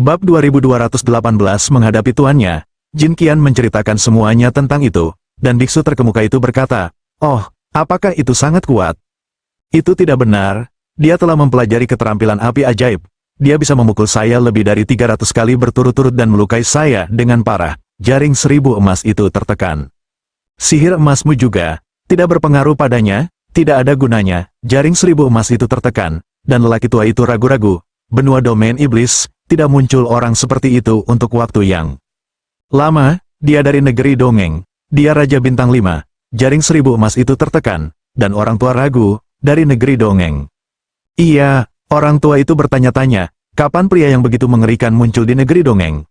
Bab 2218 menghadapi tuannya, Jin Qian menceritakan semuanya tentang itu, dan biksu terkemuka itu berkata, "Oh, apakah itu sangat kuat?" "Itu tidak benar, dia telah mempelajari keterampilan api ajaib. Dia bisa memukul saya lebih dari 300 kali berturut-turut dan melukai saya dengan parah." Jaring 1000 emas itu tertekan. "Sihir emasmu juga tidak berpengaruh padanya, tidak ada gunanya." Jaring 1000 emas itu tertekan, dan lelaki tua itu ragu-ragu. Benua domain iblis, tidak muncul orang seperti itu untuk waktu yang lama. Dia dari negeri dongeng. Dia Raja Bintang 5. Jaring 1000 emas itu tertekan, dan orang tua ragu, dari negeri dongeng. Iya, orang tua itu bertanya-tanya, kapan pria yang begitu mengerikan muncul di negeri dongeng?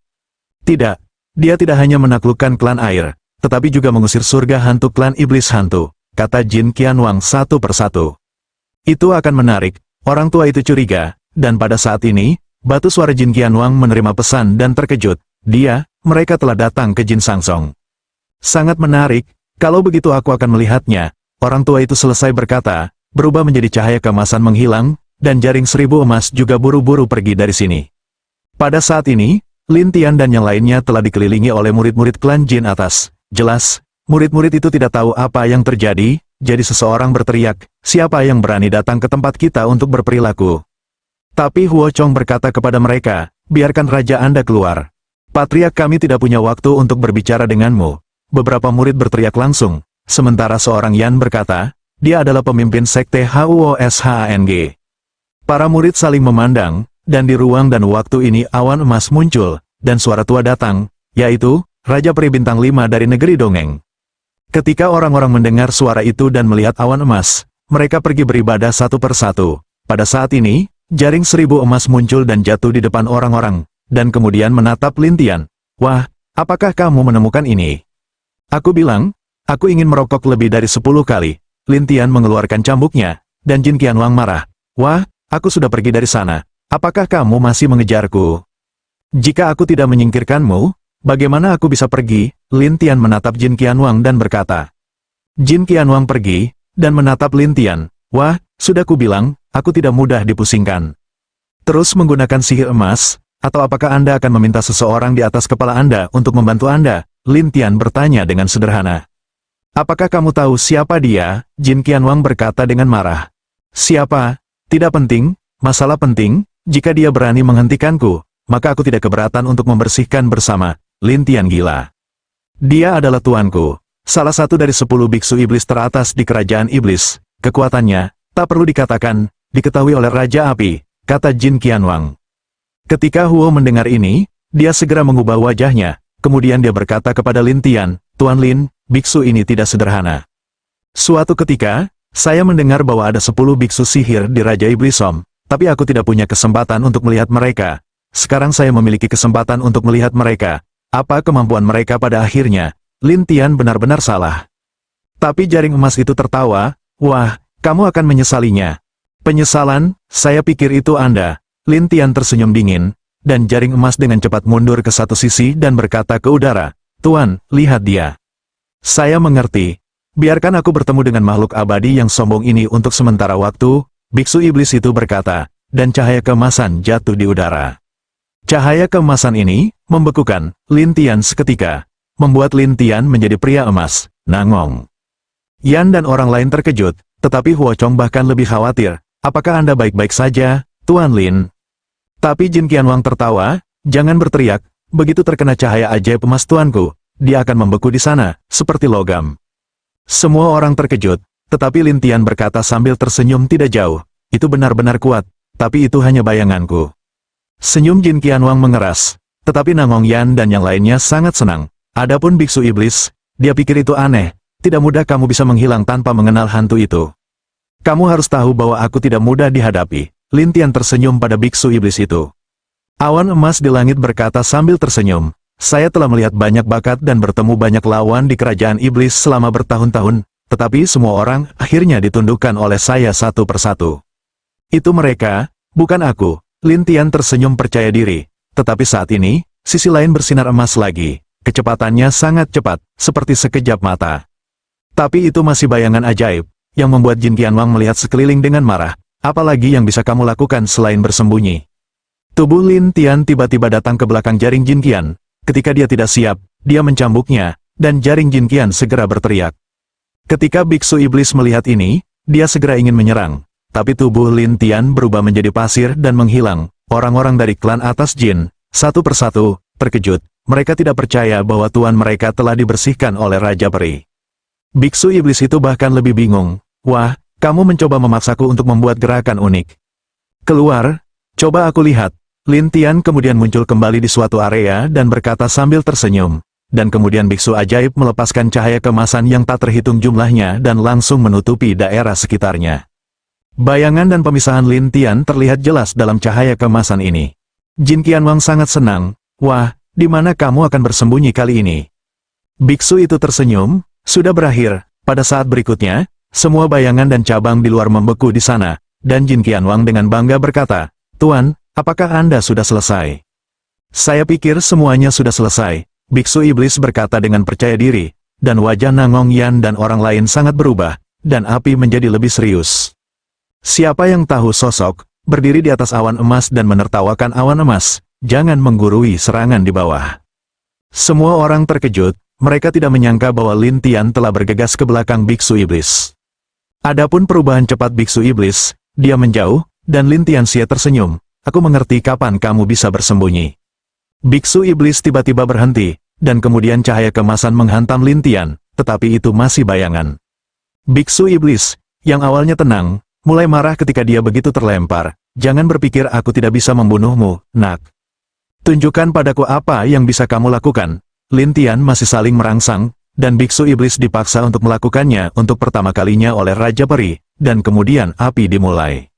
Tidak, dia tidak hanya menaklukkan klan air, tetapi juga mengusir surga hantu klan iblis hantu, kata Jin Qianwang satu persatu. Itu akan menarik, orang tua itu curiga, dan pada saat ini, batu suara Jin Qianwang menerima pesan dan terkejut. Mereka telah datang ke Jin Sangsong. Sangat menarik, kalau begitu aku akan melihatnya. Orang tua itu selesai berkata, berubah menjadi cahaya keemasan menghilang, dan jaring 1000 emas juga buru-buru pergi dari sini. Pada saat ini, Lin Tian dan yang lainnya telah dikelilingi oleh murid-murid klan Jin atas. Jelas, murid-murid itu tidak tahu apa yang terjadi, jadi seseorang berteriak, siapa yang berani datang ke tempat kita untuk berperilaku? Tapi Huo Chong berkata kepada mereka, biarkan raja Anda keluar. Patriark kami tidak punya waktu untuk berbicara denganmu. Beberapa murid berteriak langsung, sementara seorang Yan berkata, dia adalah pemimpin sekte HUOSHANG. Para murid saling memandang, dan di ruang dan waktu ini awan emas muncul, dan suara tua datang, yaitu, Raja Peri Bintang 5 dari negeri dongeng. Ketika orang-orang mendengar suara itu dan melihat awan emas, mereka pergi beribadah satu persatu. Pada saat ini, jaring 1000 emas muncul dan jatuh di depan orang-orang, dan kemudian menatap Lin Tian. Wah, apakah kamu menemukan ini? Aku bilang, aku ingin merokok lebih dari 10 kali. Lin Tian mengeluarkan cambuknya, dan Jin Qianwang marah. Wah, aku sudah pergi dari sana. Apakah kamu masih mengejarku? Jika aku tidak menyingkirkanmu, bagaimana aku bisa pergi? Lin Tian menatap Jin Qianwang dan berkata. Jin Qianwang pergi, dan menatap Lin Tian. Wah, sudah kubilang, aku tidak mudah dipusingkan. Terus menggunakan sihir emas, atau apakah Anda akan meminta seseorang di atas kepala Anda untuk membantu Anda? Lin Tian bertanya dengan sederhana. Apakah kamu tahu siapa dia? Jin Qianwang berkata dengan marah. Siapa? Tidak penting, masalah penting, jika dia berani menghentikanku, maka aku tidak keberatan untuk membersihkan bersama. Lin Tian gila. Dia adalah tuanku, salah satu dari 10 biksu iblis teratas di kerajaan iblis. Kekuatannya, tak perlu dikatakan, diketahui oleh Raja Api, kata Jin Qianwang. Ketika Huo mendengar ini, dia segera mengubah wajahnya, kemudian dia berkata kepada Lin Tian, Tuan Lin, biksu ini tidak sederhana. Suatu ketika, saya mendengar bahwa ada 10 biksu sihir di Raja Iblis Som, tapi aku tidak punya kesempatan untuk melihat mereka. Sekarang saya memiliki kesempatan untuk melihat mereka. Apa kemampuan mereka pada akhirnya? Lin Tian benar-benar salah. Tapi jaring emas itu tertawa, wah, kamu akan menyesalinya. Penyesalan, saya pikir itu Anda. Lin Tian tersenyum dingin, dan jaring emas dengan cepat mundur ke satu sisi dan berkata ke udara, Tuan, lihat dia. Saya mengerti. Biarkan aku bertemu dengan makhluk abadi yang sombong ini untuk sementara waktu, biksu iblis itu berkata, dan cahaya keemasan jatuh di udara. Cahaya keemasan ini, membekukan, Lin Tian seketika, membuat Lin Tian menjadi pria emas, nangong. Yan dan orang lain terkejut, tetapi Huo Chong bahkan lebih khawatir, apakah Anda baik-baik saja, Tuan Lin? Tapi Jin Qianwang tertawa, jangan berteriak, begitu terkena cahaya ajaib emas tuanku, dia akan membeku di sana, seperti logam. Semua orang terkejut, tetapi Lin Tian berkata sambil tersenyum tidak jauh, itu benar-benar kuat, tapi itu hanya bayanganku. Senyum Jin Qianwang mengeras, tetapi Nangong Yan dan yang lainnya sangat senang. Adapun biksu iblis, dia pikir itu aneh, tidak mudah kamu bisa menghilang tanpa mengenal hantu itu. Kamu harus tahu bahwa aku tidak mudah dihadapi. Lin Tian tersenyum pada biksu iblis itu. Awan emas di langit berkata sambil tersenyum, saya telah melihat banyak bakat dan bertemu banyak lawan di kerajaan iblis selama bertahun-tahun, tetapi semua orang akhirnya ditundukkan oleh saya satu persatu. Itu mereka, bukan aku. Lin Tian tersenyum percaya diri, tetapi saat ini, sisi lain bersinar emas lagi, kecepatannya sangat cepat, seperti sekejap mata. Tapi itu masih bayangan ajaib, yang membuat Jin Qianwang melihat sekeliling dengan marah. Apalagi yang bisa kamu lakukan selain bersembunyi? Tubuh Lin Tian tiba-tiba datang ke belakang jaring Jin Qian. Ketika dia tidak siap, dia mencambuknya, dan jaring Jin Qian segera berteriak. Ketika biksu iblis melihat ini, dia segera ingin menyerang. Tapi tubuh Lin Tian berubah menjadi pasir dan menghilang. Orang-orang dari klan atas Jin, satu persatu, terkejut. Mereka tidak percaya bahwa tuan mereka telah dibersihkan oleh Raja Peri. Biksu iblis itu bahkan lebih bingung. Wah, kamu mencoba memaksaku untuk membuat gerakan unik. Keluar, coba aku lihat. Lin Tian kemudian muncul kembali di suatu area dan berkata sambil tersenyum. Dan kemudian biksu ajaib melepaskan cahaya kemasan yang tak terhitung jumlahnya dan langsung menutupi daerah sekitarnya. Bayangan dan pemisahan Lin Tian terlihat jelas dalam cahaya kemasan ini. Jin Qianwang sangat senang. Wah, di mana kamu akan bersembunyi kali ini? Biksu itu tersenyum. Sudah berakhir. Pada saat berikutnya, semua bayangan dan cabang di luar membeku di sana. Dan Jin Qianwang dengan bangga berkata, Tuan, apakah Anda sudah selesai? Saya pikir semuanya sudah selesai. Biksu iblis berkata dengan percaya diri. Dan wajah Nangong Yan dan orang lain sangat berubah. Dan api menjadi lebih serius. Siapa yang tahu sosok, berdiri di atas awan emas dan menertawakan awan emas, jangan menggurui serangan di bawah. Semua orang terkejut, mereka tidak menyangka bahwa Lin Tian telah bergegas ke belakang biksu iblis. Adapun perubahan cepat biksu iblis, dia menjauh, dan Lin Tian Xie tersenyum, aku mengerti kapan kamu bisa bersembunyi. Biksu iblis tiba-tiba berhenti, dan kemudian cahaya kemasan menghantam Lin Tian, tetapi itu masih bayangan. Biksu iblis, yang awalnya tenang, mulai marah ketika dia begitu terlempar. Jangan berpikir aku tidak bisa membunuhmu, nak. Tunjukkan padaku apa yang bisa kamu lakukan. Lin Tian masih saling merangsang, dan biksu iblis dipaksa untuk melakukannya untuk pertama kalinya oleh Raja Peri, dan kemudian api dimulai.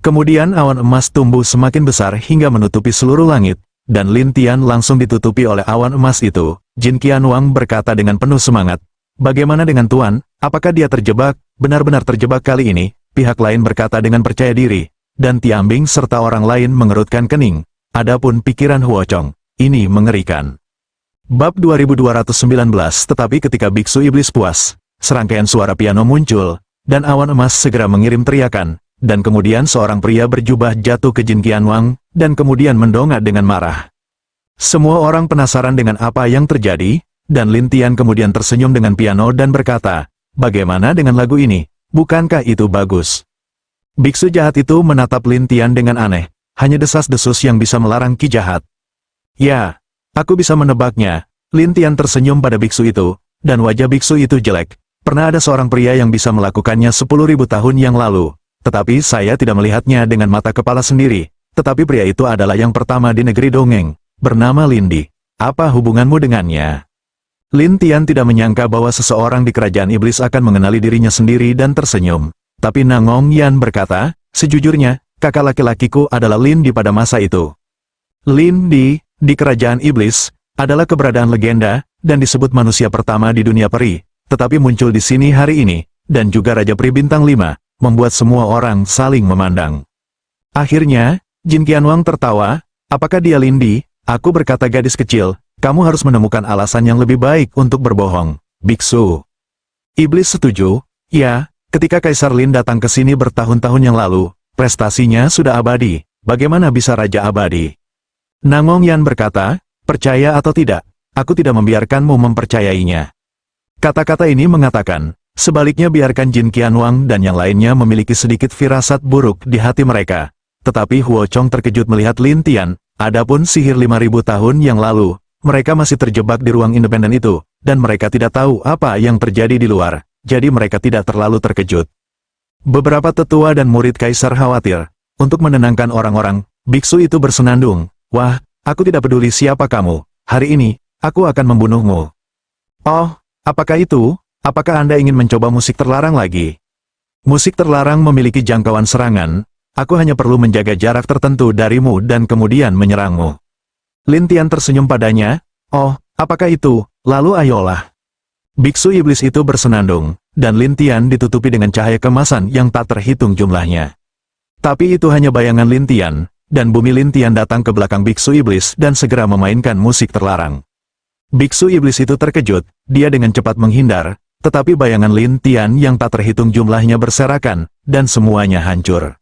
Kemudian awan emas tumbuh semakin besar hingga menutupi seluruh langit, dan Lin Tian langsung ditutupi oleh awan emas itu. Jin Qianwang berkata dengan penuh semangat, bagaimana dengan Tuan, apakah dia terjebak, benar-benar terjebak kali ini? Pihak lain berkata dengan percaya diri, dan Tiambing serta orang lain mengerutkan kening. Adapun pikiran Huochong, ini mengerikan. Bab 2219. Tetapi ketika biksu iblis puas, serangkaian suara piano muncul, dan awan emas segera mengirim teriakan, dan kemudian seorang pria berjubah jatuh ke Jin Qianwang, dan kemudian mendongak dengan marah. Semua orang penasaran dengan apa yang terjadi, dan Lin Tian kemudian tersenyum dengan piano dan berkata, bagaimana dengan lagu ini? Bukankah itu bagus? Biksu jahat itu menatap Lin Tian dengan aneh. Hanya desas-desus yang bisa melarang Ki jahat. Ya, aku bisa menebaknya. Lin Tian tersenyum pada biksu itu, dan wajah biksu itu jelek. Pernah ada seorang pria yang bisa melakukannya 10.000 tahun yang lalu. Tetapi saya tidak melihatnya dengan mata kepala sendiri. Tetapi pria itu adalah yang pertama di negeri dongeng, bernama Lindi. Apa hubunganmu dengannya? Lin Tian tidak menyangka bahwa seseorang di kerajaan iblis akan mengenali dirinya sendiri dan tersenyum. Tapi Nangong Yan berkata, sejujurnya, kakak laki-lakiku adalah Lindi pada masa itu. Lindi, di kerajaan iblis, adalah keberadaan legenda, dan disebut manusia pertama di dunia peri, tetapi muncul di sini hari ini, dan juga Raja Peri Bintang 5, membuat semua orang saling memandang. Akhirnya, Jin Qianwang tertawa, apakah dia Lindi? Aku berkata gadis kecil, kamu harus menemukan alasan yang lebih baik untuk berbohong, biksu. Iblis setuju, ya, ketika Kaisar Lin datang ke sini bertahun-tahun yang lalu, prestasinya sudah abadi, bagaimana bisa Raja abadi? Nangong Yan berkata, percaya atau tidak, aku tidak membiarkanmu mempercayainya. Kata-kata ini mengatakan, sebaliknya biarkan Jin Qianwang dan yang lainnya memiliki sedikit firasat buruk di hati mereka. Tetapi Huochong terkejut melihat Lin Tian, adapun sihir 5.000 tahun yang lalu, mereka masih terjebak di ruang independen itu, dan mereka tidak tahu apa yang terjadi di luar, jadi mereka tidak terlalu terkejut. Beberapa tetua dan murid Kaisar khawatir. Untuk menenangkan orang-orang, biksu itu bersenandung, wah, aku tidak peduli siapa kamu, hari ini, aku akan membunuhmu. Oh, apakah itu? Apakah Anda ingin mencoba musik terlarang lagi? Musik terlarang memiliki jangkauan serangan, aku hanya perlu menjaga jarak tertentu darimu dan kemudian menyerangmu. Lin Tian tersenyum padanya, oh, apakah itu, lalu ayolah. Biksu iblis itu bersenandung, dan Lin Tian ditutupi dengan cahaya kemasan yang tak terhitung jumlahnya. Tapi itu hanya bayangan Lin Tian, dan bumi Lin Tian datang ke belakang biksu iblis dan segera memainkan musik terlarang. Biksu iblis itu terkejut, dia dengan cepat menghindar, tetapi bayangan Lin Tian yang tak terhitung jumlahnya berserakan, dan semuanya hancur.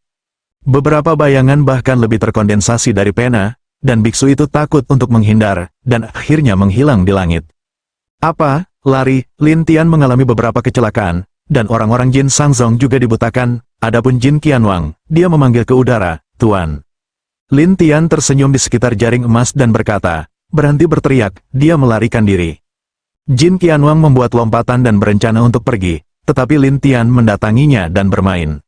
Beberapa bayangan bahkan lebih terkondensasi dari pena, dan biksu itu takut untuk menghindar, dan akhirnya menghilang di langit. Apa? Lari, Lin Tian mengalami beberapa kecelakaan, dan orang-orang Jin Sangzong juga dibutakan, adapun Jin Qianwang, dia memanggil ke udara, Tuan. Lin Tian tersenyum di sekitar jaring emas dan berkata, berhenti berteriak, dia melarikan diri. Jin Qianwang membuat lompatan dan berencana untuk pergi, tetapi Lin Tian mendatanginya dan bermain.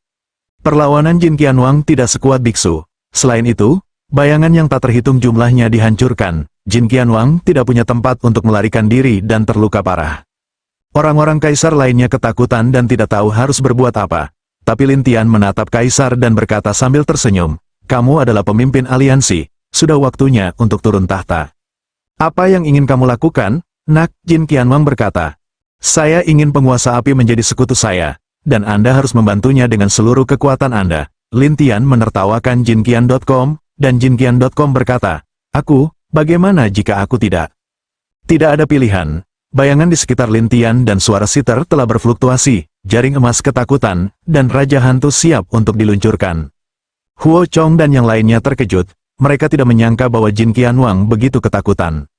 Perlawanan Jin Qianwang tidak sekuat biksu. Selain itu, bayangan yang tak terhitung jumlahnya dihancurkan. Jin Qianwang tidak punya tempat untuk melarikan diri dan terluka parah. Orang-orang kaisar lainnya ketakutan dan tidak tahu harus berbuat apa. Tapi Lin Tian menatap kaisar dan berkata sambil tersenyum, kamu adalah pemimpin aliansi, sudah waktunya untuk turun tahta. Apa yang ingin kamu lakukan, Nak? Jin Qianwang berkata, saya ingin penguasa api menjadi sekutu saya, dan Anda harus membantunya dengan seluruh kekuatan Anda. Lin Tian menertawakan Jinqian.com, dan Jinqian.com berkata, aku, bagaimana jika aku tidak? Tidak ada pilihan. Bayangan di sekitar Lin Tian dan suara siter telah berfluktuasi, jaring emas ketakutan, dan Raja Hantu siap untuk diluncurkan. Huo Chong dan yang lainnya terkejut, mereka tidak menyangka bahwa Jin Qianwang begitu ketakutan.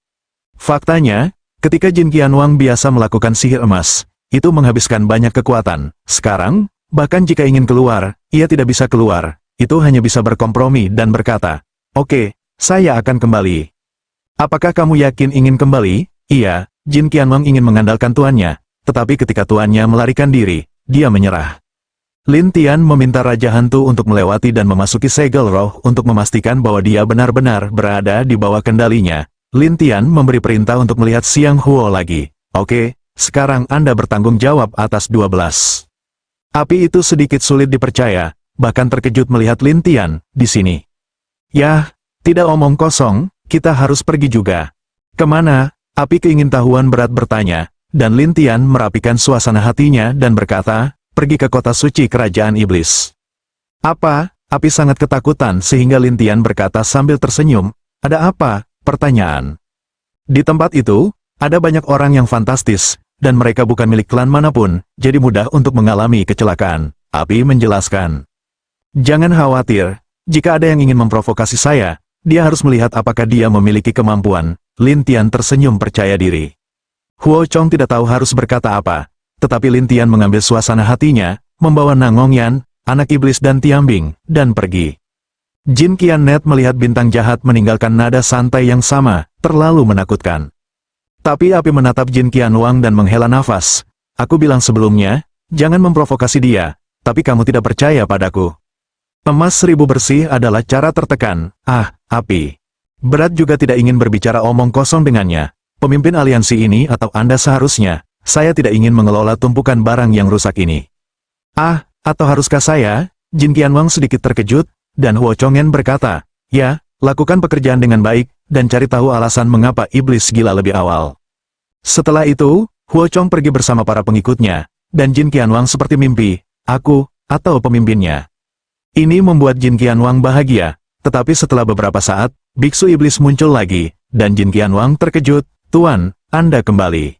Faktanya, ketika Jin Qianwang biasa melakukan sihir emas, itu menghabiskan banyak kekuatan. Sekarang, bahkan jika ingin keluar, ia tidak bisa keluar, itu hanya bisa berkompromi dan berkata, oke, saya akan kembali. Apakah kamu yakin ingin kembali? Iya, Jin Qianwang ingin mengandalkan tuannya, tetapi ketika tuannya melarikan diri, dia menyerah. Lin Tian meminta Raja Hantu untuk melewati dan memasuki segel roh untuk memastikan bahwa dia benar-benar berada di bawah kendalinya. Lin Tian memberi perintah untuk melihat Xiang Huo lagi. Oke, sekarang Anda bertanggung jawab atas 12. Api itu sedikit sulit dipercaya, bahkan terkejut melihat Lin Tian di sini. Yah, tidak omong kosong, kita harus pergi juga. Kemana? Api keingintahuan berat bertanya, dan Lin Tian merapikan suasana hatinya dan berkata, pergi ke kota suci kerajaan iblis. Apa? Api sangat ketakutan sehingga Lin Tian berkata sambil tersenyum, ada apa? Pertanyaan. Di tempat itu, ada banyak orang yang fantastis, dan mereka bukan milik klan manapun, jadi mudah untuk mengalami kecelakaan. Api menjelaskan. Jangan khawatir, jika ada yang ingin memprovokasi saya, dia harus melihat apakah dia memiliki kemampuan. Lin Tian tersenyum percaya diri. Huo Chong tidak tahu harus berkata apa, tetapi Lin Tian mengambil suasana hatinya, membawa Nangongyan, anak iblis dan Tiambing, dan pergi. Jin Qiannet melihat bintang jahat meninggalkan nada santai yang sama, terlalu menakutkan. Tapi api menatap Jin Qianwang dan menghela nafas. Aku bilang sebelumnya, jangan memprovokasi dia, tapi kamu tidak percaya padaku. Emas 1000 bersih adalah cara tertekan. Ah, api. Berat juga tidak ingin berbicara omong kosong dengannya. Pemimpin aliansi ini atau Anda seharusnya, saya tidak ingin mengelola tumpukan barang yang rusak ini. Ah, atau haruskah saya? Jin Qianwang sedikit terkejut, dan Huo Chongen berkata, ya, lakukan pekerjaan dengan baik, dan cari tahu alasan mengapa iblis gila lebih awal. Setelah itu, Huo Chong pergi bersama para pengikutnya, dan Jin Qianwang seperti mimpi, aku, atau pemimpinnya. Ini membuat Jin Qianwang bahagia, tetapi setelah beberapa saat, biksu iblis muncul lagi, dan Jin Qianwang terkejut, Tuan, Anda kembali.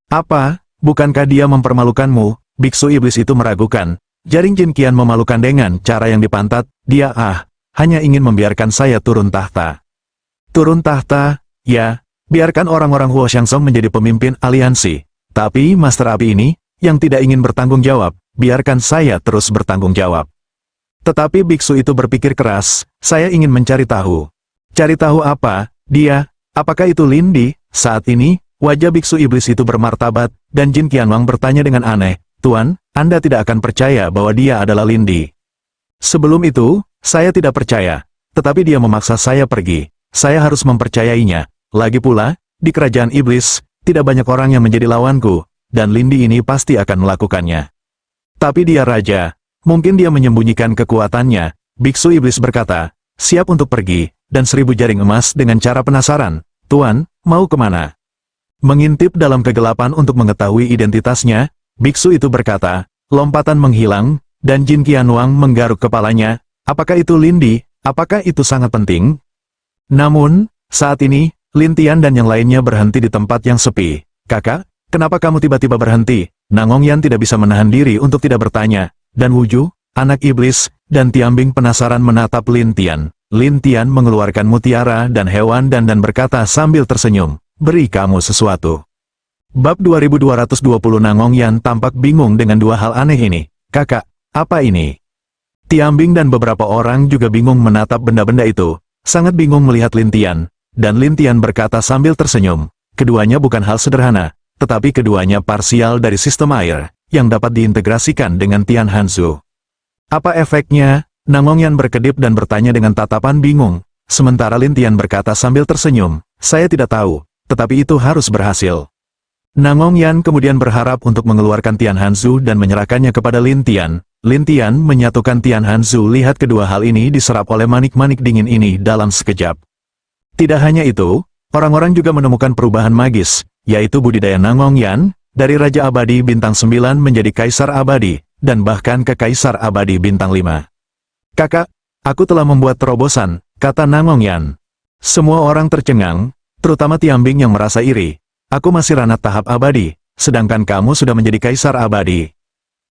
Apa? Bukankah dia mempermalukanmu? Biksu iblis itu meragukan. Jaring Jin Qian memalukan dengan cara yang dipantat, dia hanya ingin membiarkan saya turun tahta. Turun tahta? Ya, biarkan orang-orang Huo Xiangsong menjadi pemimpin aliansi. Tapi Master Api ini, yang tidak ingin bertanggung jawab, biarkan saya terus bertanggung jawab. Tetapi biksu itu berpikir keras, saya ingin mencari tahu. Cari tahu apa? Dia, apakah itu Lindi? Saat ini, wajah biksu iblis itu bermartabat, dan Jin Qianwang bertanya dengan aneh, Tuan, Anda tidak akan percaya bahwa dia adalah Lindi. Sebelum itu, saya tidak percaya, tetapi dia memaksa saya pergi. Saya harus mempercayainya. Lagi pula, di kerajaan iblis, tidak banyak orang yang menjadi lawanku, dan Lindi ini pasti akan melakukannya. Tapi dia raja, mungkin dia menyembunyikan kekuatannya. Biksu iblis berkata, siap untuk pergi, dan 1000 jaring emas dengan cara penasaran. Tuan, mau kemana? Mengintip dalam kegelapan untuk mengetahui identitasnya, biksu itu berkata, lompatan menghilang, dan Jin Qianwang menggaruk kepalanya, apakah itu Lindi? Apakah itu sangat penting? Namun, saat ini, Lin Tian dan yang lainnya berhenti di tempat yang sepi. Kakak, kenapa kamu tiba-tiba berhenti? Nangongyan tidak bisa menahan diri untuk tidak bertanya, dan Wuju, anak iblis, dan Tiambing penasaran menatap Lin Tian. Lin Tian mengeluarkan mutiara dan hewan dan berkata sambil tersenyum, beri kamu sesuatu. Bab 2220 Nangong Yan tampak bingung dengan dua hal aneh ini. Kakak, apa ini? Tiambing dan beberapa orang juga bingung menatap benda-benda itu, sangat bingung melihat Lin Tian, dan Lin Tian berkata sambil tersenyum, keduanya bukan hal sederhana, tetapi keduanya parsial dari sistem air, yang dapat diintegrasikan dengan Tian Hanzu. Apa efeknya? Nangong Yan berkedip dan bertanya dengan tatapan bingung, sementara Lin Tian berkata sambil tersenyum, saya tidak tahu, tetapi itu harus berhasil. Nangong Yan kemudian berharap untuk mengeluarkan Tian Hanzu dan menyerahkannya kepada Lin Tian. Lin Tian menyatukan Tian Hanzu. Lihat kedua hal ini diserap oleh manik-manik dingin ini dalam sekejap. Tidak hanya itu, orang-orang juga menemukan perubahan magis, yaitu budidaya Nangong Yan, dari Raja Abadi Bintang 9 menjadi Kaisar Abadi, dan bahkan ke Kaisar Abadi Bintang 5. Kakak, aku telah membuat terobosan, kata Nangong Yan. Semua orang tercengang, terutama Tiambing yang merasa iri. Aku masih ranah tahap abadi, sedangkan kamu sudah menjadi Kaisar Abadi.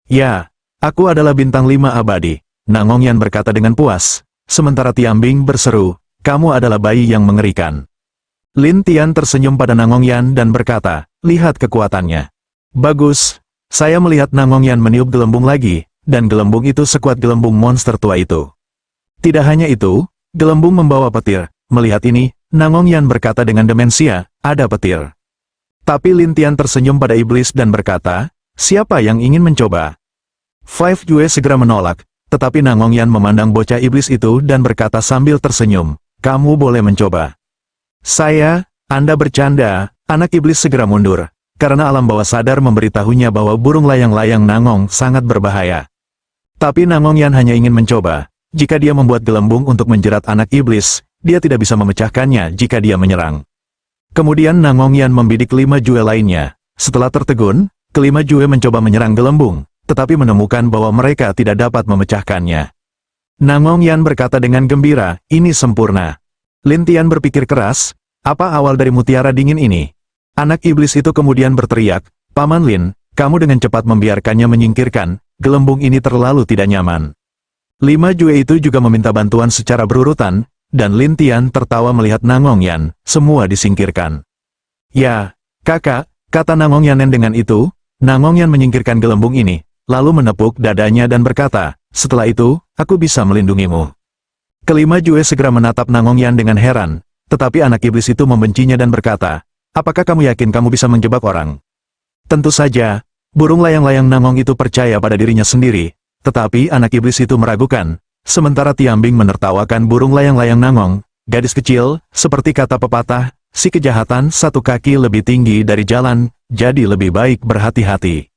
Ya, aku adalah Bintang 5 Abadi, Nangong Yan berkata dengan puas, sementara Tiambing berseru, kamu adalah bayi yang mengerikan. Lin Tian tersenyum pada Nangong Yan dan berkata, lihat kekuatannya. Bagus, saya melihat Nangong Yan meniup gelembung lagi, dan gelembung itu sekuat gelembung monster tua itu. Tidak hanya itu, gelembung membawa petir. Melihat ini, Nangong Yan berkata dengan demensia, ada petir. Tapi Lin Tian tersenyum pada iblis dan berkata, siapa yang ingin mencoba? Five Yue segera menolak, tetapi Nangong Yan memandang bocah iblis itu dan berkata sambil tersenyum, kamu boleh mencoba. Anda bercanda, anak iblis segera mundur, karena alam bawah sadar memberitahunya bahwa burung layang-layang Nangong sangat berbahaya. Tapi Nangong Yan hanya ingin mencoba, jika dia membuat gelembung untuk menjerat anak iblis, dia tidak bisa memecahkannya jika dia menyerang. Kemudian Nangong Yan membidik 5 Jue lainnya, setelah tertegun, kelima Jue mencoba menyerang gelembung, tetapi menemukan bahwa mereka tidak dapat memecahkannya. Nangong Yan berkata dengan gembira, ini sempurna. Lin Tian berpikir keras, apa awal dari mutiara dingin ini? Anak iblis itu kemudian berteriak, Paman Lin, kamu dengan cepat membiarkannya menyingkirkan, gelembung ini terlalu tidak nyaman. 5 Jue itu juga meminta bantuan secara berurutan, dan Lin Tian tertawa melihat Nangong Yan, semua disingkirkan. Ya, kakak, kata Nangong Yan dengan itu, Nangong Yan menyingkirkan gelembung ini, lalu menepuk dadanya dan berkata, setelah itu, aku bisa melindungimu. Kelima Jue segera menatap Nangong Yan dengan heran, tetapi anak iblis itu membencinya dan berkata, apakah kamu yakin kamu bisa menjebak orang? Tentu saja, burung layang-layang Nangong itu percaya pada dirinya sendiri, tetapi anak iblis itu meragukan, sementara Tiambing menertawakan burung layang-layang Nangong, gadis kecil, seperti kata pepatah, si kejahatan satu kaki lebih tinggi dari jalan, jadi lebih baik berhati-hati.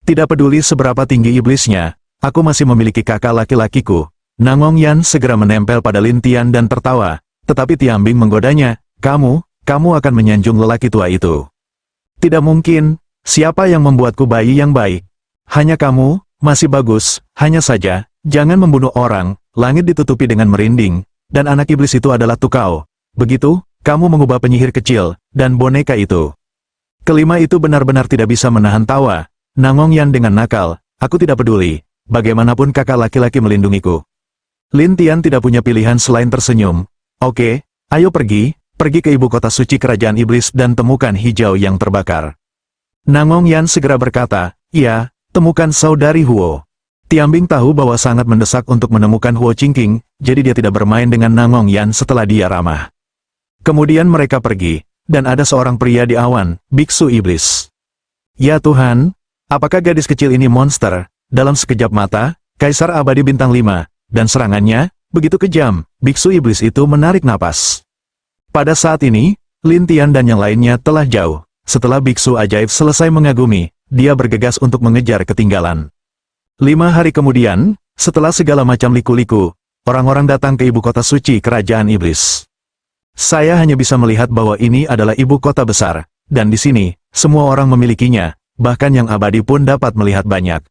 Tidak peduli seberapa tinggi iblisnya, aku masih memiliki kakak laki-lakiku. Nangong Yan segera menempel pada Lin Tian dan tertawa, tetapi Tiambing menggodanya, kamu akan menyanjung lelaki tua itu. Tidak mungkin, siapa yang membuatku bayi yang baik? Hanya kamu, masih bagus, hanya saja, jangan membunuh orang, langit ditutupi dengan merinding, dan anak iblis itu adalah Tukau. Begitu, kamu mengubah penyihir kecil, dan boneka itu. Kelima itu benar-benar tidak bisa menahan tawa. Nangong Yan dengan nakal, aku tidak peduli, bagaimanapun kakak laki-laki melindungiku. Lin Tian tidak punya pilihan selain tersenyum. Oke, ayo pergi ke ibu kota suci kerajaan iblis dan temukan hijau yang terbakar. Nangong Yan segera berkata, iya, temukan saudari Huo. Tiambing tahu bahwa sangat mendesak untuk menemukan Huo Qingqing, jadi dia tidak bermain dengan Nangong Yan setelah dia ramah. Kemudian mereka pergi, dan ada seorang pria di awan, biksu iblis. Ya Tuhan, apakah gadis kecil ini monster? Dalam sekejap mata, Kaisar Abadi Bintang 5, dan serangannya, begitu kejam, biksu iblis itu menarik napas. Pada saat ini, Lin Tian dan yang lainnya telah jauh. Setelah biksu ajaib selesai mengagumi, dia bergegas untuk mengejar ketinggalan. 5 hari kemudian, setelah segala macam liku-liku, orang-orang datang ke ibu kota suci kerajaan iblis. Saya hanya bisa melihat bahwa ini adalah ibu kota besar, dan di sini, semua orang memilikinya, bahkan yang abadi pun dapat melihat banyak.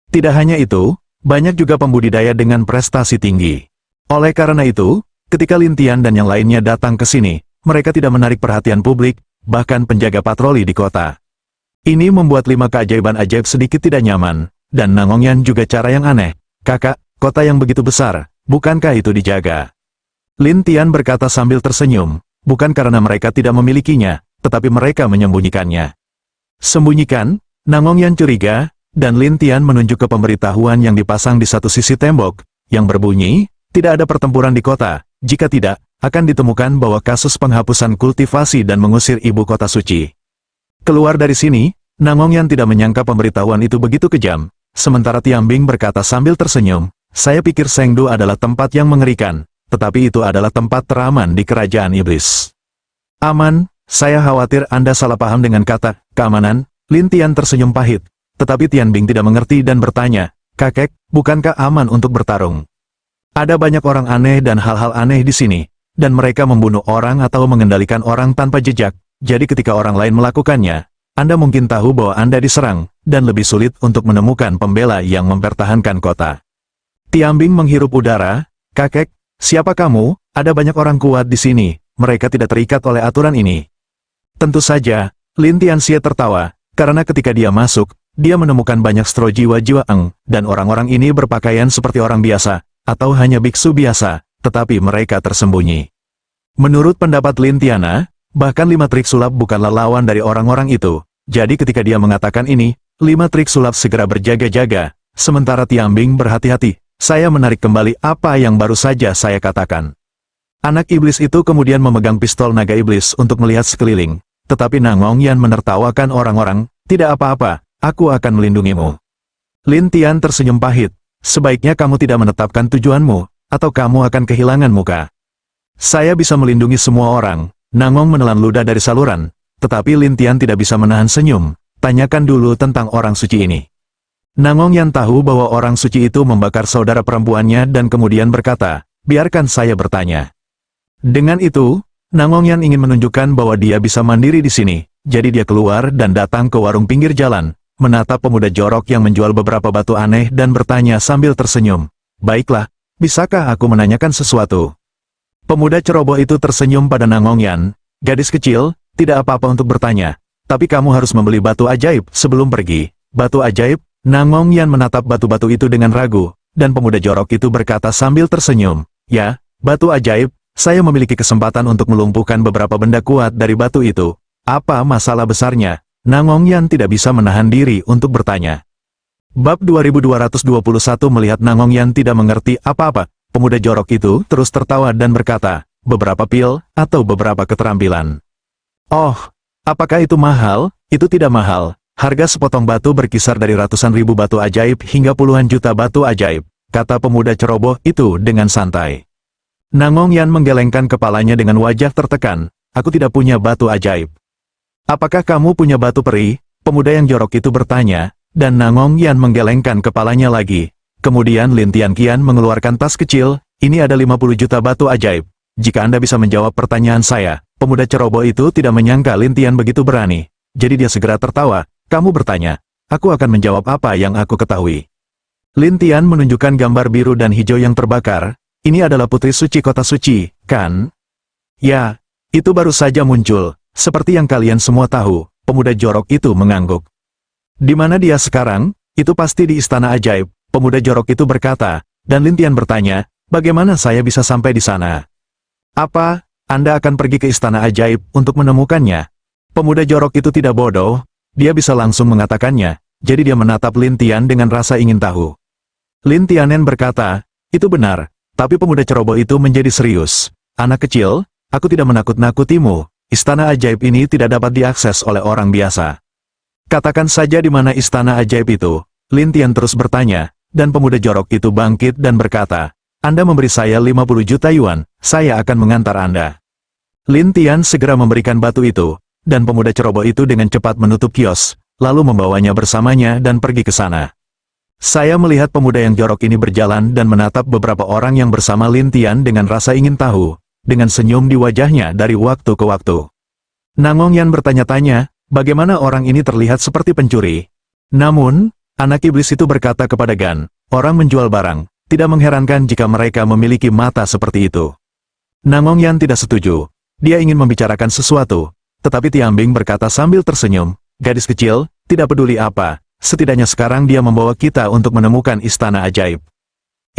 Tidak hanya itu, banyak juga pembudidaya dengan prestasi tinggi. Oleh karena itu, ketika Lin Tian dan yang lainnya datang ke sini, mereka tidak menarik perhatian publik, bahkan penjaga patroli di kota. Ini membuat 5 keajaiban ajaib sedikit tidak nyaman, dan Nangong Yan juga cara yang aneh. Kakak, kota yang begitu besar, bukankah itu dijaga? Lin Tian berkata sambil tersenyum, bukan karena mereka tidak memilikinya, tetapi mereka menyembunyikannya. Sembunyikan? Nangongyan curiga, dan Lin Tian menunjuk ke pemberitahuan yang dipasang di satu sisi tembok, yang berbunyi, tidak ada pertempuran di kota, jika tidak, akan ditemukan bahwa kasus penghapusan kultivasi dan mengusir ibu kota suci. Keluar dari sini, Nangongyan tidak menyangka pemberitahuan itu begitu kejam, sementara Tiambing berkata sambil tersenyum, saya pikir Sengdu adalah tempat yang mengerikan, tetapi itu adalah tempat teraman di kerajaan iblis. Aman, saya khawatir Anda salah paham dengan kata, keamanan. Lin Tian tersenyum pahit, tetapi Tianbing tidak mengerti dan bertanya, kakek, bukankah aman untuk bertarung? Ada banyak orang aneh dan hal-hal aneh di sini, dan mereka membunuh orang atau mengendalikan orang tanpa jejak, jadi ketika orang lain melakukannya, Anda mungkin tahu bahwa Anda diserang, dan lebih sulit untuk menemukan pembela yang mempertahankan kota. Tiambing menghirup udara, kakek, siapa kamu? Ada banyak orang kuat di sini, mereka tidak terikat oleh aturan ini. Tentu saja, Lin Tianxie tertawa, karena ketika dia masuk, dia menemukan banyak stro jiwa-jiwa Eng, dan orang-orang ini berpakaian seperti orang biasa, atau hanya biksu biasa, tetapi mereka tersembunyi. Menurut pendapat Lin Tiana, bahkan 5 trik sulap bukanlah lawan dari orang-orang itu. Jadi ketika dia mengatakan ini, 5 trik sulap segera berjaga-jaga, sementara Tiambing berhati-hati. Saya menarik kembali apa yang baru saja saya katakan. Anak iblis itu kemudian memegang pistol naga iblis untuk melihat sekeliling, tetapi Nangongyan menertawakan orang-orang, tidak apa-apa, aku akan melindungimu. Lin Tian tersenyum pahit, sebaiknya kamu tidak menetapkan tujuanmu, atau kamu akan kehilangan muka. Saya bisa melindungi semua orang. Nangong menelan ludah dari saluran, tetapi Lin Tian tidak bisa menahan senyum. Tanyakan dulu tentang orang suci ini. Nangongyan tahu bahwa orang suci itu membakar saudara perempuannya dan kemudian berkata, biarkan saya bertanya. Dengan itu, Nangongyan ingin menunjukkan bahwa dia bisa mandiri di sini, jadi dia keluar dan datang ke warung pinggir jalan, menatap pemuda jorok yang menjual beberapa batu aneh dan bertanya sambil tersenyum. Baiklah, bisakah aku menanyakan sesuatu? Pemuda ceroboh itu tersenyum pada Nangongyan, gadis kecil, tidak apa-apa untuk bertanya, tapi kamu harus membeli batu ajaib sebelum pergi. Batu ajaib? Nangongyan menatap batu-batu itu dengan ragu, dan pemuda jorok itu berkata sambil tersenyum, ya, batu ajaib, saya memiliki kesempatan untuk melumpuhkan beberapa benda kuat dari batu itu. Apa masalah besarnya? Nangongyan tidak bisa menahan diri untuk bertanya. Bab 2221 melihat Nangongyan tidak mengerti apa-apa, pemuda jorok itu terus tertawa dan berkata, beberapa pil, atau beberapa keterampilan. Oh, apakah itu mahal? Itu tidak mahal. Harga sepotong batu berkisar dari ratusan ribu batu ajaib hingga puluhan juta batu ajaib, kata pemuda ceroboh itu dengan santai. Nangongyan menggelengkan kepalanya dengan wajah tertekan, aku tidak punya batu ajaib. Apakah kamu punya batu peri? Pemuda yang jorok itu bertanya, dan Nangongyan menggelengkan kepalanya lagi. Kemudian Lin Tianqian mengeluarkan tas kecil, ini ada 50 juta batu ajaib. Jika Anda bisa menjawab pertanyaan saya, pemuda ceroboh itu tidak menyangka Lin Tian begitu berani. Jadi dia segera tertawa, kamu bertanya, aku akan menjawab apa yang aku ketahui. Lin Tian menunjukkan gambar biru dan hijau yang terbakar, ini adalah putri suci kota suci, kan? Ya, itu baru saja muncul, seperti yang kalian semua tahu, pemuda jorok itu mengangguk. Di mana dia sekarang? Itu pasti di istana ajaib, pemuda jorok itu berkata, dan Lin Tian bertanya, bagaimana saya bisa sampai di sana? Apa, Anda akan pergi ke istana ajaib untuk menemukannya? Pemuda jorok itu tidak bodoh, dia bisa langsung mengatakannya, jadi dia menatap Lin Tian dengan rasa ingin tahu. Lin Tianen berkata, itu benar, tapi pemuda ceroboh itu menjadi serius. Anak kecil, aku tidak menakut-nakutimu, istana ajaib ini tidak dapat diakses oleh orang biasa. Katakan saja di mana istana ajaib itu. Lin Tian terus bertanya, dan pemuda jorok itu bangkit dan berkata, Anda memberi saya 50 juta yuan, saya akan mengantar Anda. Lin Tian segera memberikan batu itu, dan pemuda ceroboh itu dengan cepat menutup kios, lalu membawanya bersamanya dan pergi ke sana. Saya melihat pemuda yang jorok ini berjalan dan menatap beberapa orang yang bersama Lin Tian dengan rasa ingin tahu, dengan senyum di wajahnya dari waktu ke waktu. Nangongyan bertanya-tanya, bagaimana orang ini terlihat seperti pencuri? Namun, anak iblis itu berkata kepada Gan, orang menjual barang, tidak mengherankan jika mereka memiliki mata seperti itu. Nangongyan tidak setuju, dia ingin membicarakan sesuatu. Tetapi Tiambing berkata sambil tersenyum, gadis kecil, tidak peduli apa, setidaknya sekarang dia membawa kita untuk menemukan istana ajaib.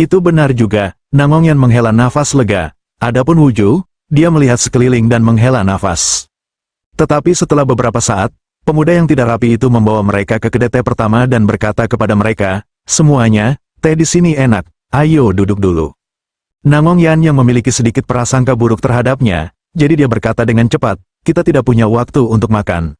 Itu benar juga, Nangongyan menghela nafas lega. Adapun Wuju, dia melihat sekeliling dan menghela nafas. Tetapi setelah beberapa saat, pemuda yang tidak rapi itu membawa mereka ke kedai teh pertama dan berkata kepada mereka, "Semuanya, teh di sini enak, ayo duduk dulu." Nangongyan yang memiliki sedikit prasangka buruk terhadapnya, jadi dia berkata dengan cepat, "Kita tidak punya waktu untuk makan."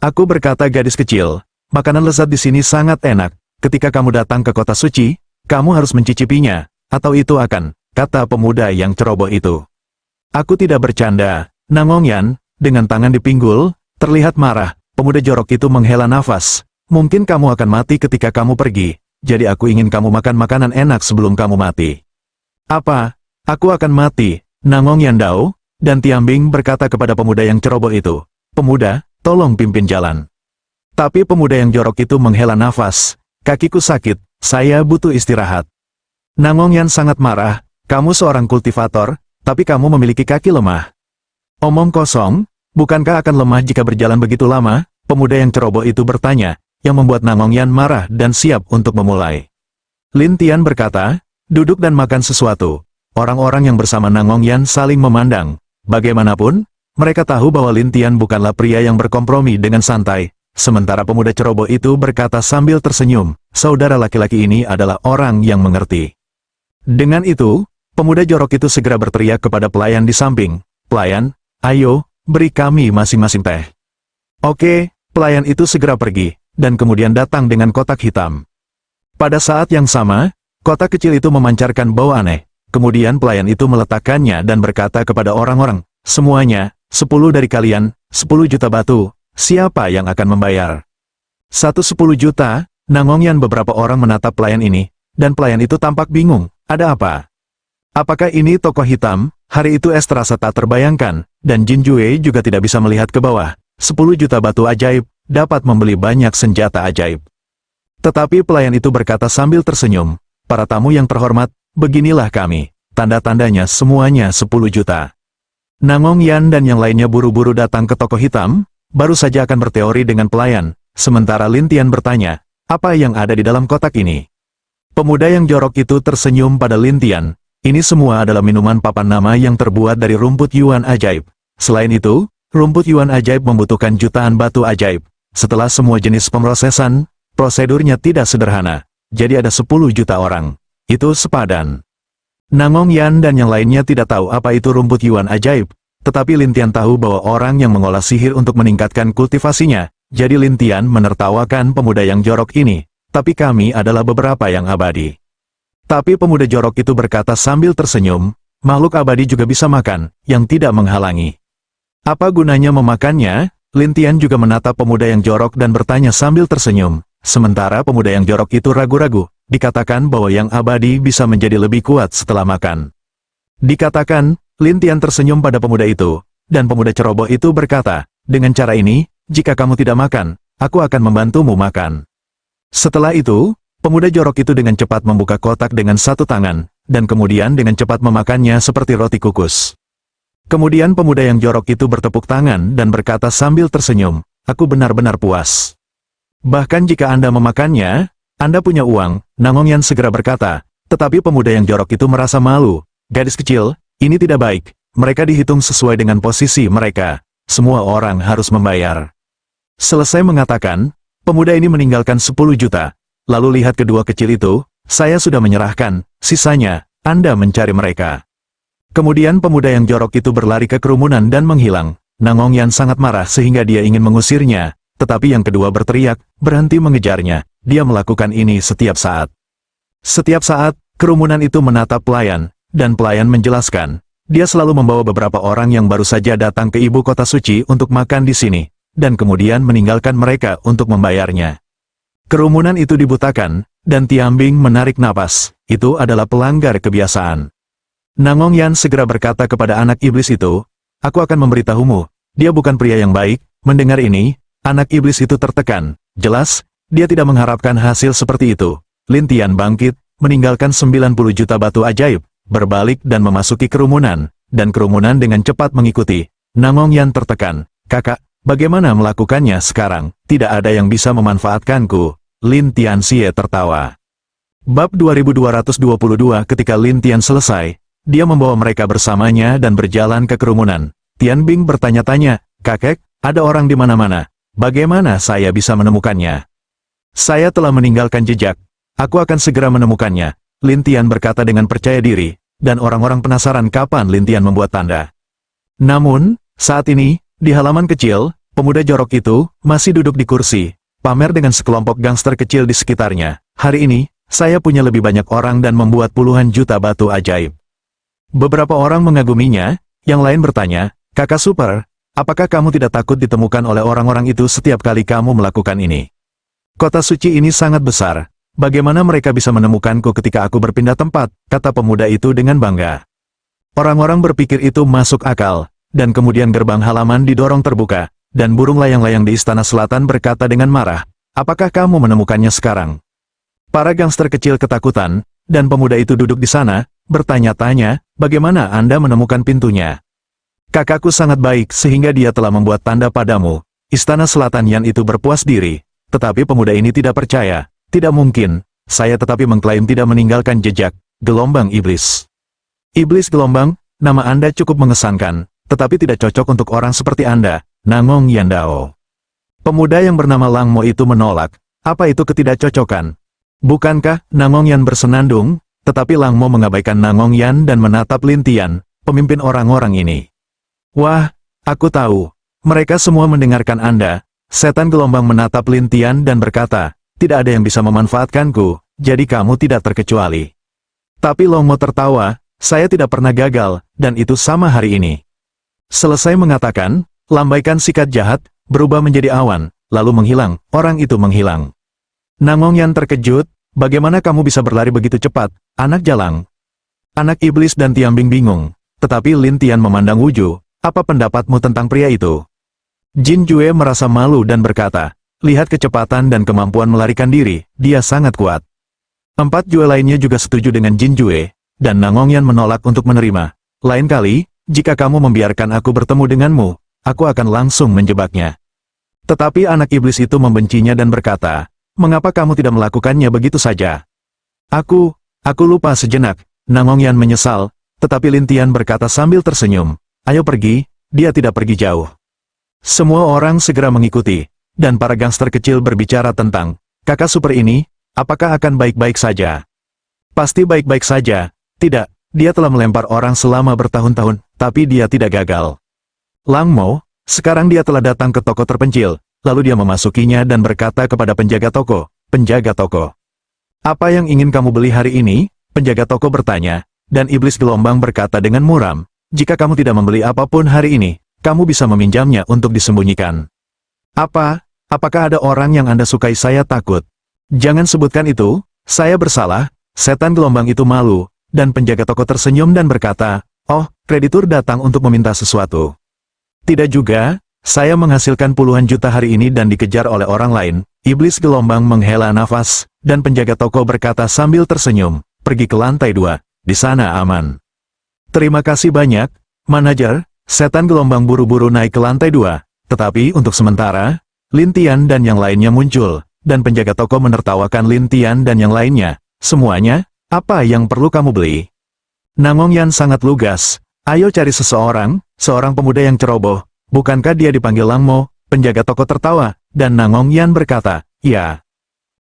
Aku berkata, "Gadis kecil, makanan lezat di sini sangat enak. Ketika kamu datang ke kota suci, kamu harus mencicipinya, atau itu akan," kata pemuda yang ceroboh itu. Aku tidak bercanda. Nangongyan, dengan tangan di pinggul, terlihat marah. Pemuda jorok itu menghela nafas. "Mungkin kamu akan mati ketika kamu pergi, jadi aku ingin kamu makan makanan enak sebelum kamu mati." "Apa? Aku akan mati?" Nangongyan Dao dan Tiambing berkata kepada pemuda yang ceroboh itu. "Pemuda, tolong pimpin jalan." Tapi pemuda yang jorok itu menghela nafas. "Kakiku sakit, saya butuh istirahat." Nangongyan sangat marah. "Kamu seorang kultivator, tapi kamu memiliki kaki lemah." "Omong kosong, bukankah akan lemah jika berjalan begitu lama?" Pemuda yang ceroboh itu bertanya, yang membuat Nangongyan marah dan siap untuk memulai. Lin Tian berkata, "Duduk dan makan sesuatu." Orang-orang yang bersama Nangongyan saling memandang. Bagaimanapun, mereka tahu bahwa Lin Tian bukanlah pria yang berkompromi dengan santai. Sementara pemuda ceroboh itu berkata sambil tersenyum, "Saudara laki-laki ini adalah orang yang mengerti." Dengan itu, pemuda jorok itu segera berteriak kepada pelayan di samping, "Pelayan, ayo, beri kami masing-masing teh." Oke, pelayan itu segera pergi, dan kemudian datang dengan kotak hitam. Pada saat yang sama, kotak kecil itu memancarkan bau aneh. Kemudian pelayan itu meletakkannya dan berkata kepada orang-orang, "Semuanya, 10 dari kalian, 10 juta batu, siapa yang akan membayar?" 10 juta, Nangongyan beberapa orang menatap pelayan ini, dan pelayan itu tampak bingung, ada apa? Apakah ini tokoh hitam? Hari itu es terasa tak terbayangkan, dan Jin Jue juga tidak bisa melihat ke bawah. 10 juta batu ajaib, dapat membeli banyak senjata ajaib. Tetapi pelayan itu berkata sambil tersenyum, "Para tamu yang terhormat, beginilah kami, tanda-tandanya semuanya 10 juta. Nangongyan dan yang lainnya buru-buru datang ke toko hitam, baru saja akan berteori dengan pelayan, sementara Lin Tian bertanya, "Apa yang ada di dalam kotak ini?" Pemuda yang jorok itu tersenyum pada Lin Tian. "Ini semua adalah minuman papan nama yang terbuat dari rumput yuan ajaib. Selain itu, rumput yuan ajaib membutuhkan jutaan batu ajaib. Setelah semua jenis pemrosesan, prosedurnya tidak sederhana. Jadi ada 10 juta orang. Itu sepadan." Nangongyan dan yang lainnya tidak tahu apa itu rumput yuan ajaib, tetapi Lin Tian tahu bahwa orang yang mengolah sihir untuk meningkatkan kultivasinya, jadi Lin Tian menertawakan pemuda yang jorok ini, "Tapi kami adalah beberapa yang abadi." Tapi pemuda jorok itu berkata sambil tersenyum, "Makhluk abadi juga bisa makan, yang tidak menghalangi." "Apa gunanya memakannya?" Lin Tian juga menatap pemuda yang jorok dan bertanya sambil tersenyum. Sementara pemuda yang jorok itu ragu-ragu, dikatakan bahwa yang abadi bisa menjadi lebih kuat setelah makan. Dikatakan, Lin Tian tersenyum pada pemuda itu, dan pemuda ceroboh itu berkata, "Dengan cara ini, jika kamu tidak makan, aku akan membantumu makan." Setelah itu, pemuda jorok itu dengan cepat membuka kotak dengan satu tangan, dan kemudian dengan cepat memakannya seperti roti kukus. Kemudian pemuda yang jorok itu bertepuk tangan dan berkata sambil tersenyum, "Aku benar-benar puas. Bahkan jika Anda memakannya, Anda punya uang." Nangongyan segera berkata, tetapi pemuda yang jorok itu merasa malu. "Gadis kecil, ini tidak baik. Mereka dihitung sesuai dengan posisi mereka. Semua orang harus membayar." Selesai mengatakan, pemuda ini meninggalkan 10 juta. "Lalu lihat kedua kecil itu, saya sudah menyerahkan, sisanya, Anda mencari mereka." Kemudian pemuda yang jorok itu berlari ke kerumunan dan menghilang. Nangongyan sangat marah sehingga dia ingin mengusirnya, tetapi yang kedua berteriak, berhenti mengejarnya. Dia melakukan ini setiap saat. Setiap saat, kerumunan itu menatap pelayan, dan pelayan menjelaskan, dia selalu membawa beberapa orang yang baru saja datang ke ibu kota suci untuk makan di sini, dan kemudian meninggalkan mereka untuk membayarnya. Kerumunan itu dibutakan, dan Tiambing menarik napas. Itu adalah pelanggar kebiasaan. Nangongyan segera berkata kepada anak iblis itu, "Aku akan memberitahumu, dia bukan pria yang baik." Mendengar ini, anak iblis itu tertekan. Jelas, dia tidak mengharapkan hasil seperti itu. Lin Tian bangkit, meninggalkan 90 juta batu ajaib, berbalik dan memasuki kerumunan, dan kerumunan dengan cepat mengikuti. Nangongyan tertekan. "Kakak, bagaimana melakukannya sekarang? Tidak ada yang bisa memanfaatkanku." Lin Tianxie tertawa. Bab 2222 ketika Lin Tian selesai, dia membawa mereka bersamanya dan berjalan ke kerumunan. Tian Bing bertanya-tanya, "Kakek, ada orang di mana-mana. Bagaimana saya bisa menemukannya?" "Saya telah meninggalkan jejak. Aku akan segera menemukannya," Lin Tian berkata dengan percaya diri, dan orang-orang penasaran kapan Lin Tian membuat tanda. Namun, saat ini, di halaman kecil, pemuda jorok itu masih duduk di kursi, pamer dengan sekelompok gangster kecil di sekitarnya. "Hari ini, saya punya lebih banyak orang dan membuat puluhan juta batu ajaib." Beberapa orang mengaguminya, yang lain bertanya, "Kakak Super, apakah kamu tidak takut ditemukan oleh orang-orang itu setiap kali kamu melakukan ini? Kota suci ini sangat besar, bagaimana mereka bisa menemukanku ketika aku berpindah tempat?" kata pemuda itu dengan bangga. Orang-orang berpikir itu masuk akal, dan kemudian gerbang halaman didorong terbuka, dan burung layang-layang di Istana Selatan berkata dengan marah, "Apakah kamu menemukannya sekarang?" Para gangster kecil ketakutan, dan pemuda itu duduk di sana, bertanya-tanya, "Bagaimana Anda menemukan pintunya?" "Kakakku sangat baik sehingga dia telah membuat tanda padamu." Istana Selatan Yan itu berpuas diri, tetapi pemuda ini tidak percaya. "Tidak mungkin, saya tetapi mengklaim tidak meninggalkan jejak." Gelombang Iblis. "Iblis gelombang, nama Anda cukup mengesankan, tetapi tidak cocok untuk orang seperti Anda, Nangong Yandao." Pemuda yang bernama Lang Mo itu menolak, "Apa itu ketidakcocokan? Bukankah?" Nangong Yan bersenandung, tetapi Lang Mo mengabaikan Nangong Yan dan menatap Lin Tian, pemimpin orang-orang ini. "Wah, aku tahu. Mereka semua mendengarkan Anda." Setan gelombang menatap Lin Tian dan berkata, "Tidak ada yang bisa memanfaatkanku, jadi kamu tidak terkecuali." Tapi Long Mo tertawa, "Saya tidak pernah gagal, dan itu sama hari ini." Selesai mengatakan, lambaikan sikat jahat, berubah menjadi awan, lalu menghilang, orang itu menghilang. Nangong Yan terkejut, "Bagaimana kamu bisa berlari begitu cepat, anak jalang?" Anak iblis dan Tiambing bingung, tetapi Lin Tian memandang Wuju, "Apa pendapatmu tentang pria itu?" Jin Jue merasa malu dan berkata, "Lihat kecepatan dan kemampuan melarikan diri, dia sangat kuat." 4 Jue lainnya juga setuju dengan Jin Jue, dan Nangong Yan menolak untuk menerima. "Lain kali, jika kamu membiarkan aku bertemu denganmu, aku akan langsung menjebaknya." Tetapi anak iblis itu membencinya dan berkata, "Mengapa kamu tidak melakukannya begitu saja?" Aku lupa sejenak." Nangong Yan menyesal, tetapi Lin Tian berkata sambil tersenyum, "Ayo pergi." Dia tidak pergi jauh. Semua orang segera mengikuti, dan para gangster kecil berbicara tentang, "Kakak Super ini, apakah akan baik-baik saja?" "Pasti baik-baik saja." "Tidak, dia telah melempar orang selama bertahun-tahun, tapi dia tidak gagal." Lang Mo, sekarang dia telah datang ke toko terpencil. Lalu dia memasukinya dan berkata kepada penjaga toko, "Penjaga toko, apa yang ingin kamu beli hari ini?" Penjaga toko bertanya, dan iblis gelombang berkata dengan muram, "Jika kamu tidak membeli apapun hari ini, kamu bisa meminjamnya untuk disembunyikan." Apakah ada orang yang Anda sukai?" "Saya takut." "Jangan sebutkan itu, saya bersalah." Setan gelombang itu malu, dan penjaga toko tersenyum dan berkata, "Oh, kreditur datang untuk meminta sesuatu." "Tidak juga. Saya menghasilkan puluhan juta hari ini dan dikejar oleh orang lain." Iblis gelombang menghela nafas, dan penjaga toko berkata sambil tersenyum, "Pergi ke lantai 2, di sana aman." "Terima kasih banyak, manajer." Setan gelombang buru-buru naik ke lantai 2, tetapi untuk sementara, Lin Tian dan yang lainnya muncul, dan penjaga toko menertawakan Lin Tian dan yang lainnya. "Semuanya, apa yang perlu kamu beli?" Nangong Yan sangat lugas, "Ayo cari seorang pemuda yang ceroboh." "Bukankah dia dipanggil Lang Mo?" Penjaga toko tertawa, dan Nangong Yan berkata, "Ya."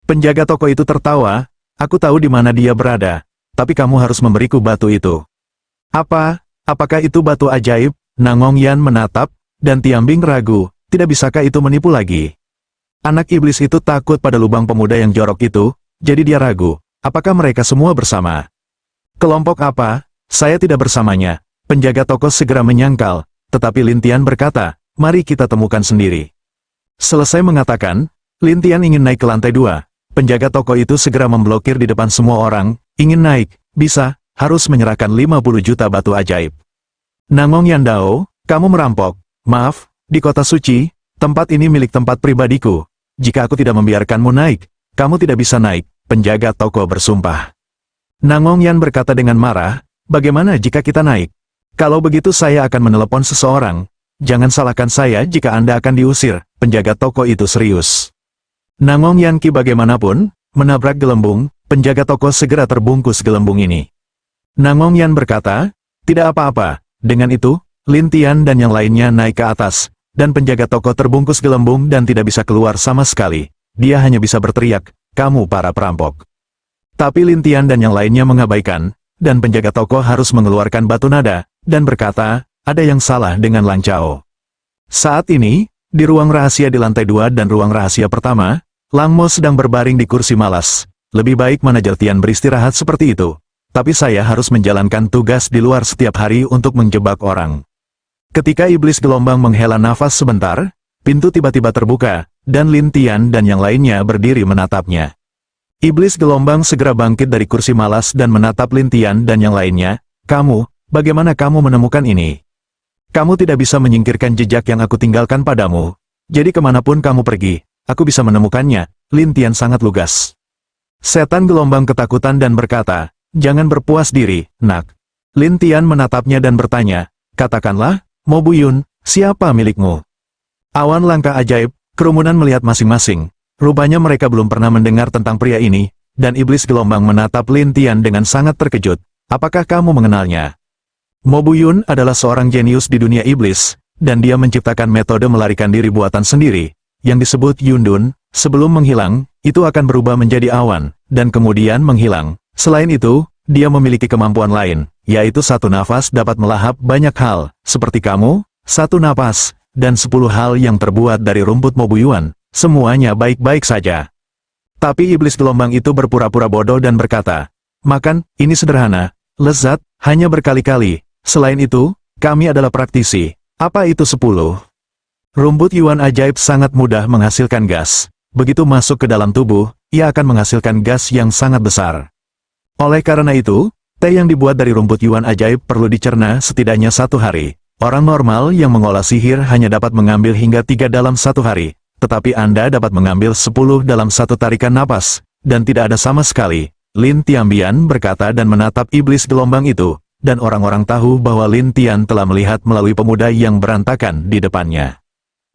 Penjaga toko itu tertawa, "Aku tahu di mana dia berada, tapi kamu harus memberiku batu itu." Apakah itu batu ajaib?" Nangong Yan menatap, dan Tiambing ragu, "Tidak bisakah itu menipu lagi?" Anak iblis itu takut pada lubang pemuda yang jorok itu, jadi dia ragu, "Apakah mereka semua bersama?" "Kelompok apa? Saya tidak bersamanya." Penjaga toko segera menyangkal, tetapi Lin Tian berkata, "Mari kita temukan sendiri." Selesai mengatakan, Lin Tian ingin naik ke lantai 2. Penjaga toko itu segera memblokir di depan semua orang, "Ingin naik, bisa, harus menyerahkan 50 juta batu ajaib." "Nangong Yandao, kamu merampok." "Maaf, di kota suci, tempat ini milik tempat pribadiku. Jika aku tidak membiarkanmu naik, kamu tidak bisa naik." Penjaga toko bersumpah. Nangong Yan berkata dengan marah, "Bagaimana jika kita naik? Kalau begitu saya akan menelepon seseorang. Jangan salahkan saya jika Anda akan diusir." Penjaga toko itu serius. Nangong Yan Ki bagaimanapun, menabrak gelembung, penjaga toko segera terbungkus gelembung ini. Nangong Yan berkata, tidak apa-apa. Dengan itu, Lin Tian dan yang lainnya naik ke atas, dan penjaga toko terbungkus gelembung dan tidak bisa keluar sama sekali. Dia hanya bisa berteriak, kamu para perampok. Tapi Lin Tian dan yang lainnya mengabaikan, dan penjaga toko harus mengeluarkan batu nada, dan berkata, ada yang salah dengan Lang Chao. Saat ini, di ruang rahasia di lantai 2 dan ruang rahasia pertama, Lang Mo sedang berbaring di kursi malas. Lebih baik manajer Tian beristirahat seperti itu. Tapi saya harus menjalankan tugas di luar setiap hari untuk menjebak orang. Ketika iblis gelombang menghela nafas sebentar, pintu tiba-tiba terbuka, dan Lin Tian dan yang lainnya berdiri menatapnya. Iblis gelombang segera bangkit dari kursi malas dan menatap Lin Tian dan yang lainnya. Kamu, bagaimana kamu menemukan ini? Kamu tidak bisa menyingkirkan jejak yang aku tinggalkan padamu. Jadi kemanapun kamu pergi, aku bisa menemukannya. Lin Tian sangat lugas. Setan gelombang ketakutan dan berkata, jangan berpuas diri, nak. Lin Tian menatapnya dan bertanya, katakanlah, Mo Buyun, siapa milikmu? Awan langkah ajaib, kerumunan melihat masing-masing. Rupanya mereka belum pernah mendengar tentang pria ini, dan iblis gelombang menatap Lin Tian dengan sangat terkejut. Apakah kamu mengenalnya? Mo Buyun adalah seorang jenius di dunia iblis, dan dia menciptakan metode melarikan diri buatan sendiri, yang disebut Yundun. Sebelum menghilang, itu akan berubah menjadi awan, dan kemudian menghilang. Selain itu, dia memiliki kemampuan lain, yaitu satu nafas dapat melahap banyak hal, seperti kamu, satu napas, dan 10 hal yang terbuat dari rumput Mo Buyun. Semuanya baik-baik saja. Tapi iblis gelombang itu berpura-pura bodoh dan berkata, makan, ini sederhana, lezat, hanya berkali-kali. Selain itu, kami adalah praktisi. Apa itu 10? Rumput Yuan ajaib sangat mudah menghasilkan gas. Begitu masuk ke dalam tubuh, ia akan menghasilkan gas yang sangat besar. Oleh karena itu, teh yang dibuat dari rumput Yuan ajaib perlu dicerna setidaknya 1 hari. Orang normal yang mengolah sihir hanya dapat mengambil hingga 3 dalam 1 hari, tetapi Anda dapat mengambil 10 dalam 1 tarikan napas, dan tidak ada sama sekali. Lin Tianbian berkata dan menatap iblis gelombang itu, dan orang-orang tahu bahwa Lin Tian telah melihat melalui pemuda yang berantakan di depannya.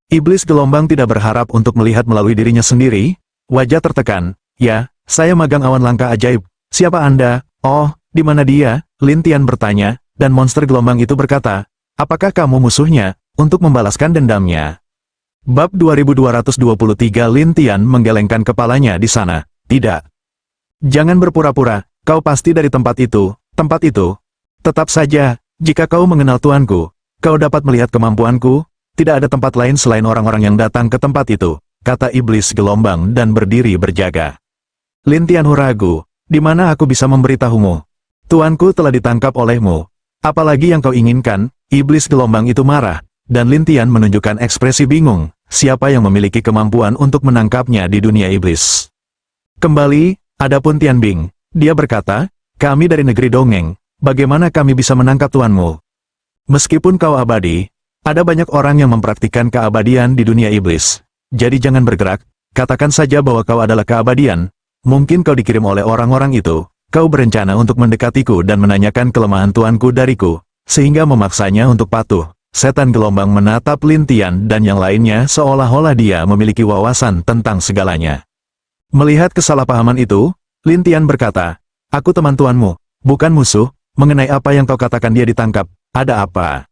Iblis gelombang tidak berharap untuk melihat melalui dirinya sendiri. Wajah tertekan. Ya, saya magang awan langkah ajaib. Siapa Anda? Oh, di mana dia? Lin Tian bertanya, dan monster gelombang itu berkata, apakah kamu musuhnya, untuk membalaskan dendamnya? Bab 2223 Lin Tian menggelengkan kepalanya di sana. Tidak. Jangan berpura-pura, kau pasti dari tempat itu. Tempat itu. Tetap saja, jika kau mengenal tuanku, kau dapat melihat kemampuanku. Tidak ada tempat lain selain orang-orang yang datang ke tempat itu, kata iblis gelombang dan berdiri berjaga. Lin Tian ragu, di mana aku bisa memberitahumu? Tuanku telah ditangkap olehmu. Apalagi yang kau inginkan? Iblis gelombang itu marah, dan Lin Tian menunjukkan ekspresi bingung, siapa yang memiliki kemampuan untuk menangkapnya di dunia iblis. Kembali, adapun Tian Bing, dia berkata, kami dari negeri dongeng, bagaimana kami bisa menangkap tuanmu? Meskipun kau abadi, ada banyak orang yang mempraktikkan keabadian di dunia iblis. Jadi jangan bergerak, katakan saja bahwa kau adalah keabadian. Mungkin kau dikirim oleh orang-orang itu. Kau berencana untuk mendekatiku dan menanyakan kelemahan tuanku dariku, sehingga memaksanya untuk patuh. Setan gelombang menatap Lin Tian dan yang lainnya seolah-olah dia memiliki wawasan tentang segalanya. Melihat kesalahpahaman itu, Lin Tian berkata, aku teman tuanmu, bukan musuh. Mengenai apa yang kau katakan dia ditangkap, ada apa?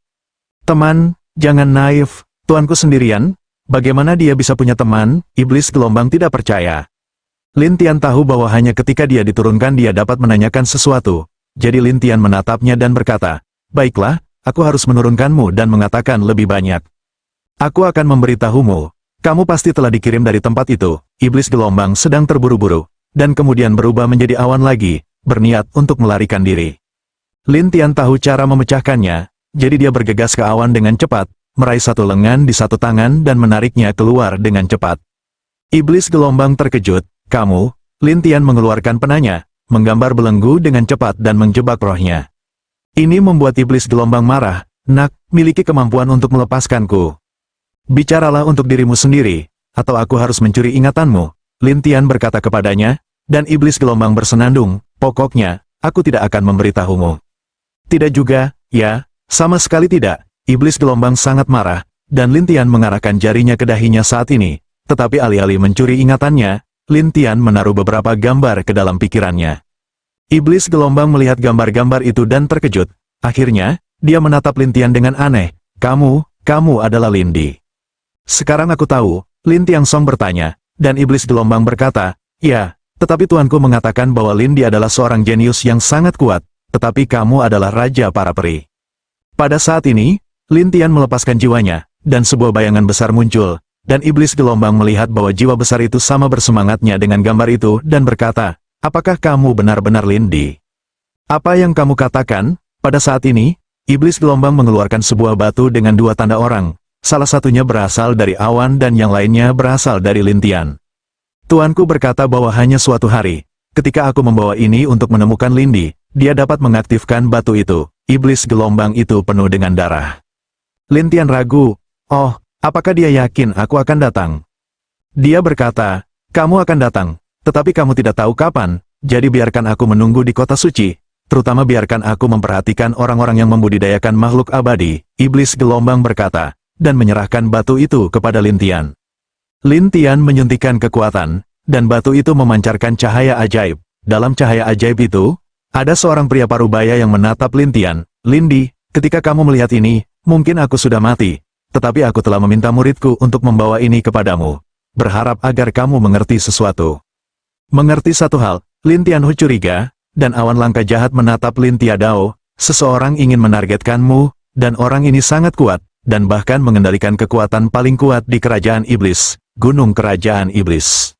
Teman, jangan naif, tuanku sendirian. Bagaimana dia bisa punya teman? Iblis gelombang tidak percaya. Lin Tian tahu bahwa hanya ketika dia diturunkan dia dapat menanyakan sesuatu. Jadi Lin Tian menatapnya dan berkata, baiklah, aku harus menurunkanmu dan mengatakan lebih banyak. Aku akan memberitahumu. Kamu pasti telah dikirim dari tempat itu. Iblis gelombang sedang terburu-buru, dan kemudian berubah menjadi awan lagi, berniat untuk melarikan diri. Lin Tian tahu cara memecahkannya, jadi dia bergegas ke awan dengan cepat, meraih satu lengan di satu tangan dan menariknya keluar dengan cepat. Iblis gelombang terkejut. Kamu, Lin Tian mengeluarkan penanya, menggambar belenggu dengan cepat dan menjebak rohnya. Ini membuat iblis gelombang marah, nak, miliki kemampuan untuk melepaskanku. Bicaralah untuk dirimu sendiri, atau aku harus mencuri ingatanmu. Lin Tian berkata kepadanya, dan iblis gelombang bersenandung, pokoknya, aku tidak akan memberitahumu. Tidak juga, ya, sama sekali tidak. Iblis gelombang sangat marah, dan Lin Tian mengarahkan jarinya ke dahinya saat ini, tetapi alih-alih mencuri ingatannya, Lin Tian menaruh beberapa gambar ke dalam pikirannya. Iblis gelombang melihat gambar-gambar itu dan terkejut. Akhirnya, dia menatap Lin Tian dengan aneh. Kamu adalah Lin Di. Sekarang aku tahu, Lin Tiansong bertanya, dan iblis gelombang berkata, ya, tetapi tuanku mengatakan bahwa Lin Di adalah seorang jenius yang sangat kuat, tetapi kamu adalah raja para peri. Pada saat ini, Lin Tian melepaskan jiwanya, dan sebuah bayangan besar muncul, dan iblis gelombang melihat bahwa jiwa besar itu sama bersemangatnya dengan gambar itu dan berkata, apakah kamu benar-benar Lin Di? Apa yang kamu katakan? Pada saat ini, iblis gelombang mengeluarkan sebuah batu dengan dua tanda orang. Salah satunya berasal dari awan dan yang lainnya berasal dari Lin Tian. Tuanku berkata bahwa hanya suatu hari, ketika aku membawa ini untuk menemukan Lin Di, dia dapat mengaktifkan batu itu. Iblis gelombang itu penuh dengan darah. Lin Tian ragu. Oh, apakah dia yakin aku akan datang? Dia berkata, kamu akan datang, tetapi kamu tidak tahu kapan, jadi biarkan aku menunggu di kota suci. Terutama biarkan aku memperhatikan orang-orang yang membudidayakan makhluk abadi, iblis gelombang berkata, dan menyerahkan batu itu kepada Lin Tian. Lin Tian menyuntikkan kekuatan, dan batu itu memancarkan cahaya ajaib. Dalam cahaya ajaib itu, ada seorang pria parubaya yang menatap Lin Tian. Lin Di, ketika kamu melihat ini, mungkin aku sudah mati, tetapi aku telah meminta muridku untuk membawa ini kepadamu, berharap agar kamu mengerti sesuatu. Mengerti satu hal, Lin Tianhu curiga, dan awan langka jahat menatap Lin Tiadao, seseorang ingin menargetkanmu, dan orang ini sangat kuat, dan bahkan mengendalikan kekuatan paling kuat di kerajaan iblis, gunung kerajaan iblis.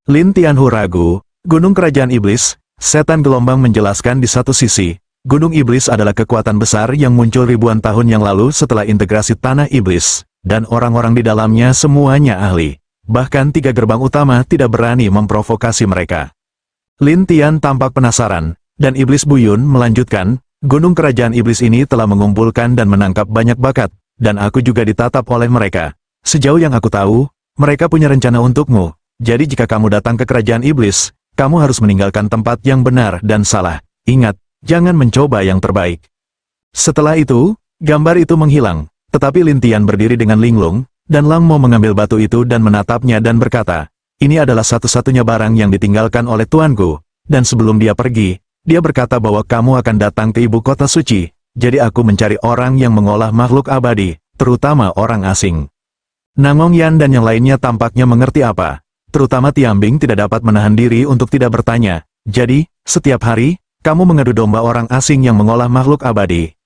Lin Tianhu ragu, gunung kerajaan iblis, setan gelombang menjelaskan di satu sisi, gunung iblis adalah kekuatan besar yang muncul ribuan tahun yang lalu setelah integrasi tanah iblis, dan orang-orang di dalamnya semuanya ahli. Bahkan 3 gerbang utama tidak berani memprovokasi mereka. Lin Tian tampak penasaran, dan iblis buyun melanjutkan, gunung kerajaan iblis ini telah mengumpulkan dan menangkap banyak bakat, dan aku juga ditatap oleh mereka. Sejauh yang aku tahu, mereka punya rencana untukmu, jadi jika kamu datang ke kerajaan iblis, kamu harus meninggalkan tempat yang benar dan salah. Ingat, jangan mencoba yang terbaik. Setelah itu, gambar itu menghilang, tetapi Lin Tian berdiri dengan linglung, dan Lang Mo mengambil batu itu dan menatapnya dan berkata, ini adalah satu-satunya barang yang ditinggalkan oleh tuanku, dan sebelum dia pergi, dia berkata bahwa kamu akan datang ke ibu kota suci, jadi aku mencari orang yang mengolah makhluk abadi, terutama orang asing. Nangong Yan dan yang lainnya tampaknya mengerti apa, terutama Tiambing tidak dapat menahan diri untuk tidak bertanya, jadi, setiap hari, kamu mengadu domba orang asing yang mengolah makhluk abadi.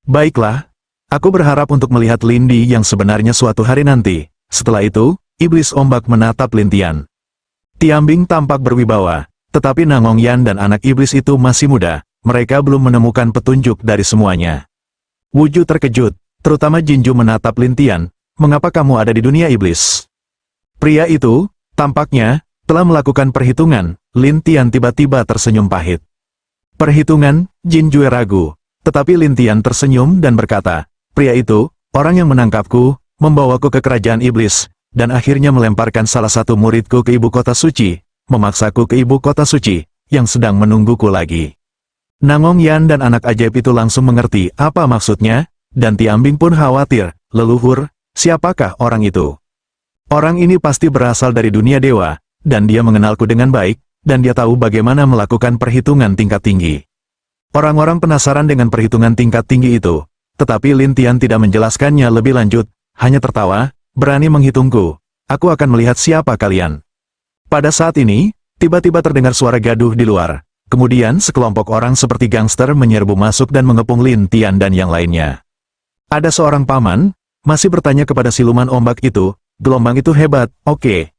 Baiklah, aku berharap untuk melihat Lin Di yang sebenarnya suatu hari nanti. Setelah itu, iblis ombak menatap Lin Tian. Tiambing tampak berwibawa, tetapi Nangong Yan dan anak iblis itu masih muda, mereka belum menemukan petunjuk dari semuanya. Wuju terkejut, terutama Jinju menatap Lin Tian, mengapa kamu ada di dunia iblis? Pria itu, tampaknya, telah melakukan perhitungan. Lin Tian tiba-tiba tersenyum pahit. Perhitungan, Jinju ragu, tetapi Lin Tian tersenyum dan berkata, pria itu, orang yang menangkapku, membawaku ke kerajaan iblis, dan akhirnya melemparkan salah satu muridku ke ibu kota suci, memaksaku ke ibu kota suci, yang sedang menungguku lagi. Nangong Yan dan anak ajaib itu langsung mengerti apa maksudnya, dan Tiambing pun khawatir, leluhur, siapakah orang itu? Orang ini pasti berasal dari dunia dewa, dan dia mengenalku dengan baik, dan dia tahu bagaimana melakukan perhitungan tingkat tinggi. Orang-orang penasaran dengan perhitungan tingkat tinggi itu, tetapi Lin Tian tidak menjelaskannya lebih lanjut, hanya tertawa, berani menghitungku, aku akan melihat siapa kalian. Pada saat ini, tiba-tiba terdengar suara gaduh di luar. Kemudian sekelompok orang seperti gangster menyerbu masuk dan mengepung Lin Tian dan yang lainnya. Ada seorang paman, masih bertanya kepada siluman ombak itu, gelombang itu hebat, oke.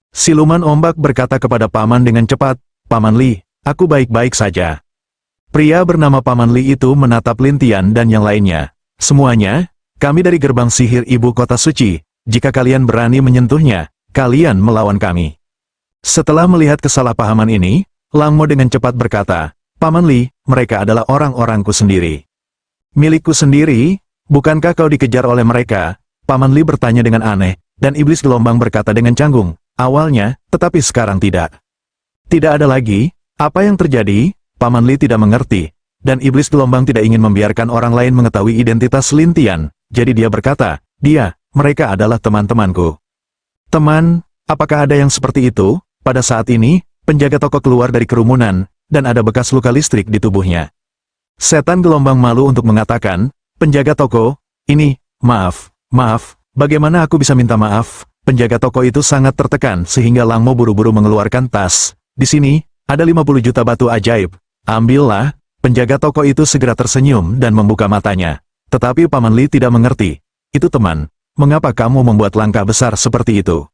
Siluman ombak berkata kepada paman dengan cepat, Paman Li, aku baik-baik saja. Pria bernama Paman Li itu menatap Lin Tian dan yang lainnya. Semuanya, kami dari gerbang sihir ibu kota suci, jika kalian berani menyentuhnya, kalian melawan kami. Setelah melihat kesalahpahaman ini, Lang Mo dengan cepat berkata, Paman Li, mereka adalah orang-orangku sendiri. Milikku sendiri, bukankah kau dikejar oleh mereka? Paman Li bertanya dengan aneh, dan iblis gelombang berkata dengan canggung, awalnya, tetapi sekarang tidak. Tidak ada lagi, apa yang terjadi? Paman Li tidak mengerti, dan iblis gelombang tidak ingin membiarkan orang lain mengetahui identitas Lin Tian, jadi dia berkata, mereka adalah teman-temanku. Teman, apakah ada yang seperti itu? Pada saat ini, penjaga toko keluar dari kerumunan, dan ada bekas luka listrik di tubuhnya. Setan gelombang malu untuk mengatakan, penjaga toko, ini, maaf, bagaimana aku bisa minta maaf? Penjaga toko itu sangat tertekan sehingga Langmo buru-buru mengeluarkan tas. Di sini, ada 50 juta batu ajaib. Ambillah. Penjaga toko itu segera tersenyum dan membuka matanya. Tetapi Paman Li tidak mengerti. Itu teman, mengapa kamu membuat langkah besar seperti itu?